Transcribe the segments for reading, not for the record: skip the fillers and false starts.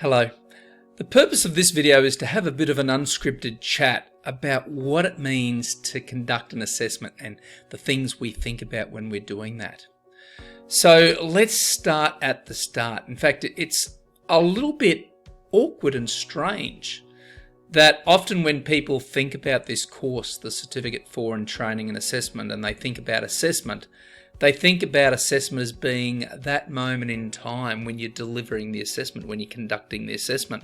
Hello. The purpose of this video is to have a bit of an unscripted chat about what it means to conduct an assessment and the things we think about when we're doing that. So let's start at the start. In fact, it's a little bit awkward and strange that often when people think about this course, the Certificate for in Training and Assessment, and they think about assessment as being that moment in time when you're delivering the assessment, when you're conducting the assessment.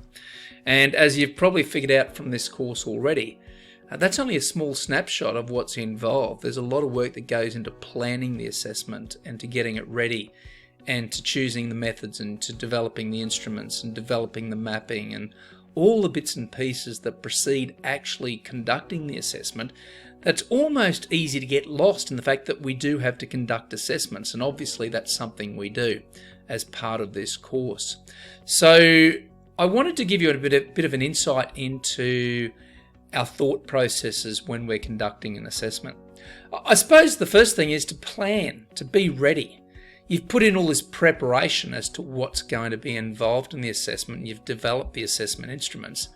And as you've probably figured out from this course already, that's only a small snapshot of what's involved. There's a lot of work that goes into planning the assessment and to getting it ready and to choosing the methods and to developing the instruments and developing the mapping and all the bits and pieces that precede actually conducting the assessment. That's almost easy to get lost in the fact that we do have to conduct assessments, and obviously that's something we do as part of this course. So I wanted to give you a bit of an insight into our thought processes when we're conducting an assessment. I suppose the first thing is to plan, to be ready. You've put in all this preparation as to what's going to be involved in the assessment. You've developed the assessment instruments.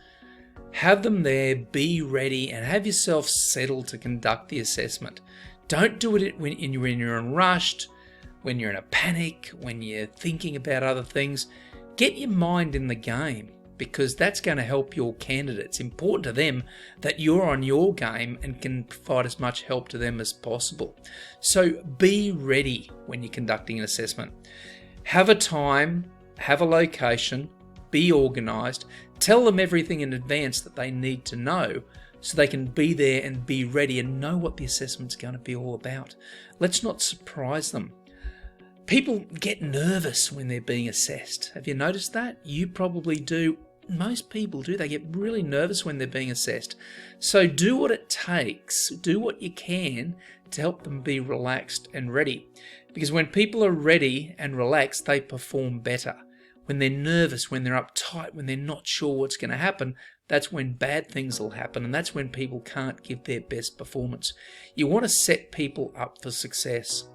Have them there, be ready, and have yourself settled to conduct the assessment. Don't do it when you're rushed, when you're in a panic, when you're thinking about other things. Get your mind in the game, because that's going to help your candidate. It's important to them that you're on your game and can provide as much help to them as possible. So be ready when you're conducting an assessment. Have a time, have a location, be organised. Tell them everything in advance that they need to know so they can be there and be ready and know what the assessment's going to be all about. Let's not surprise them. People get nervous when they're being assessed. Have you noticed that? You probably do. Most people do. They get really nervous when they're being assessed. So do what it takes, do what you can to help them be relaxed and ready. Because when people are ready and relaxed, they perform better. When they're nervous, when they're uptight, when they're not sure what's going to happen, that's when bad things will happen, and that's when people can't give their best performance. You want to set people up for success.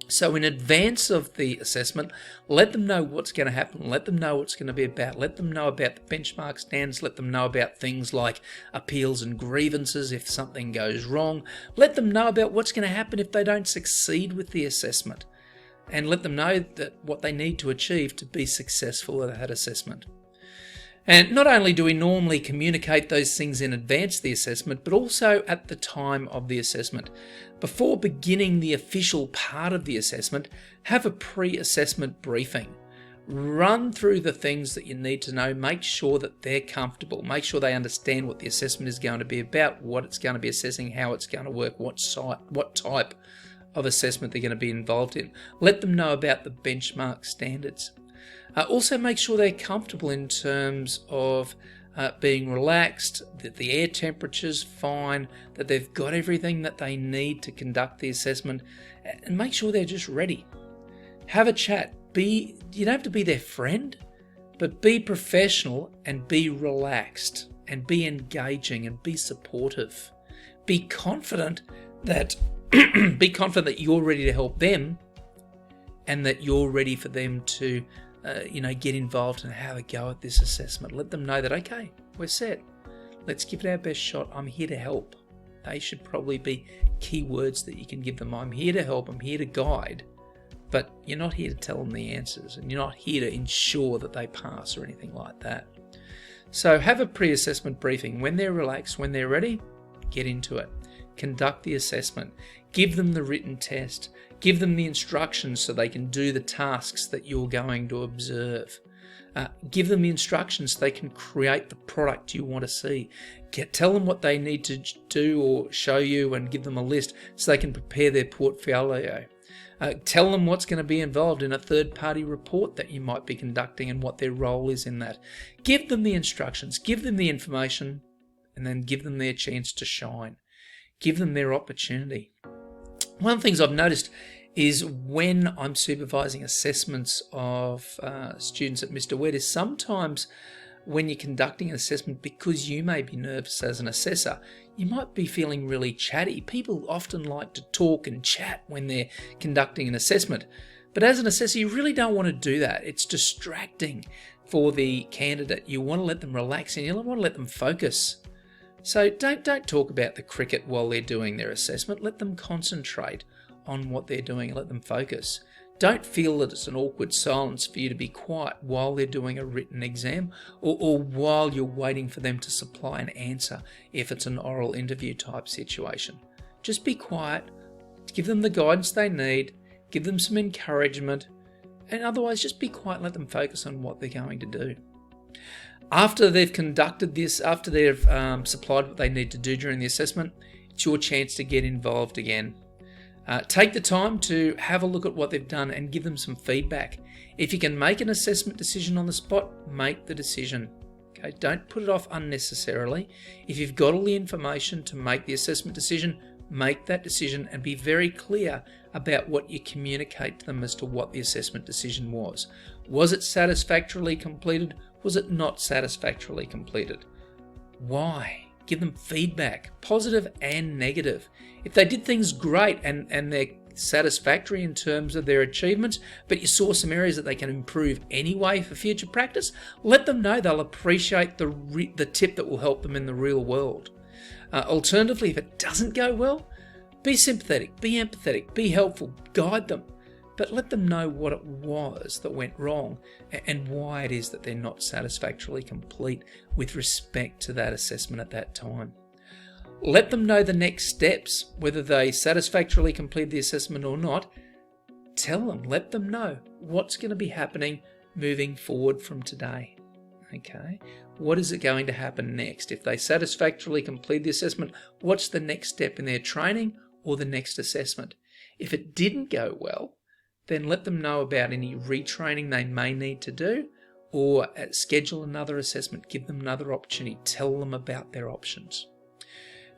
So in advance of the assessment, let them know what's going to happen, let them know what's going to be about, let them know about the benchmark standards, let them know about things like appeals and grievances if something goes wrong, let them know about what's going to happen if they don't succeed with the assessment, and let them know that what they need to achieve to be successful at that assessment. And not only do we normally communicate those things in advance of the assessment, but also at the time of the assessment. Before beginning the official part of the assessment, have a pre-assessment briefing. Run through the things that you need to know, make sure that they're comfortable, make sure they understand what the assessment is going to be about, what it's going to be assessing, how it's going to work, what type of assessment they're going to be involved in. Let them know about the benchmark standards. Also make sure they're comfortable in terms of being relaxed, that the air temperature's fine, that they've got everything that they need to conduct the assessment, and make sure they're just ready. Have a chat. You don't have to be their friend, but be professional and be relaxed and be engaging and be supportive. Be confident that you're ready to help them and that you're ready for them to get involved and have a go at this assessment. Let them know that, okay, we're set. Let's give it our best shot. I'm here to help. They should probably be key words that you can give them. I'm here to help. I'm here to guide. But you're not here to tell them the answers, and you're not here to ensure that they pass or anything like that. So have a pre-assessment briefing. When they're relaxed, when they're ready, get into it. Conduct the assessment. Give them the written test. Give them the instructions so they can do the tasks that you're going to observe. Give them the instructions so they can create the product you want to see. Tell them what they need to do or show you, and give them a list so they can prepare their portfolio. Tell them what's going to be involved in a third-party report that you might be conducting and what their role is in that. Give them the instructions, give them the information, and then give them their chance to shine. Give them their opportunity. One of the things I've noticed is when I'm supervising assessments of students at Mr. Wet is sometimes when you're conducting an assessment, because you may be nervous as an assessor, you might be feeling really chatty. People often like to talk and chat when they're conducting an assessment. But as an assessor, you really don't want to do that. It's distracting for the candidate. You want to let them relax and you want to let them focus. So don't talk about the cricket while they're doing their assessment. Let them concentrate on what they're doing and let them focus. Don't feel that it's an awkward silence for you to be quiet while they're doing a written exam or while you're waiting for them to supply an answer if it's an oral interview type situation. Just be quiet, give them the guidance they need, give them some encouragement, and otherwise just be quiet and let them focus on what they're going to do. After they've conducted this, after they've supplied what they need to do during the assessment, it's your chance to get involved again. Take the time to have a look at what they've done and give them some feedback. If you can make an assessment decision on the spot, make the decision. Okay, don't put it off unnecessarily. If you've got all the information to make the assessment decision, make that decision and be very clear about what you communicate to them as to what the assessment decision was. Was it satisfactorily completed? Was it not satisfactorily completed? Why? Give them feedback, positive and negative. If they did things great and they're satisfactory in terms of their achievements, but you saw some areas that they can improve anyway for future practice, let them know. They'll appreciate the tip that will help them in the real world. Alternatively, if it doesn't go well, be sympathetic, be empathetic, be helpful, guide them, but let them know what it was that went wrong and why it is that they're not satisfactorily complete with respect to that assessment at that time. Let them know the next steps, whether they satisfactorily complete the assessment or not. Tell them, let them know what's going to be happening moving forward from today. Okay, what is it going to happen next? If they satisfactorily complete the assessment, what's the next step in their training or the next assessment? If it didn't go well, then let them know about any retraining they may need to do, or schedule another assessment, give them another opportunity, tell them about their options.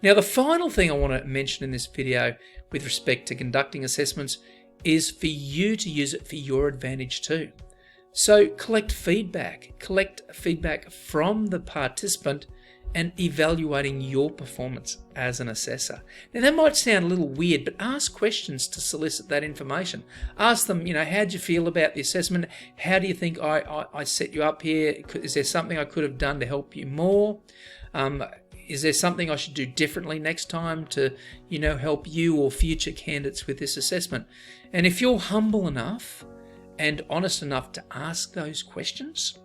Now, the final thing I want to mention in this video with respect to conducting assessments is for you to use it for your advantage too. So collect feedback from the participant and evaluating your performance as an assessor. Now that might sound a little weird, but ask questions to solicit that information. Ask them, how'd you feel about the assessment? How do you think I set you up here? Is there something I could have done to help you more? Is there something I should do differently next time to, help you or future candidates with this assessment? And if you're humble enough and honest enough to ask those questions,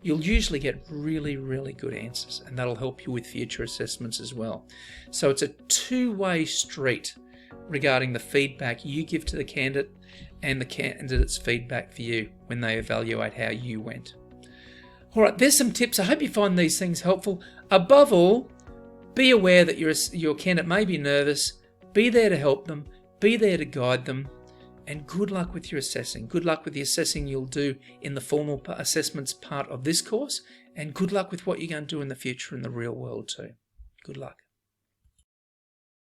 you'll usually get really, really good answers, and that'll help you with future assessments as well. So it's a two-way street regarding the feedback you give to the candidate and the candidate's feedback for you when they evaluate how you went. All right, there's some tips. I hope you find these things helpful. Above all, be aware that your candidate may be nervous. Be there to help them. Be there to guide them. And good luck with your assessing. Good luck with the assessing you'll do in the formal assessments part of this course. And good luck with what you're going to do in the future in the real world too. Good luck.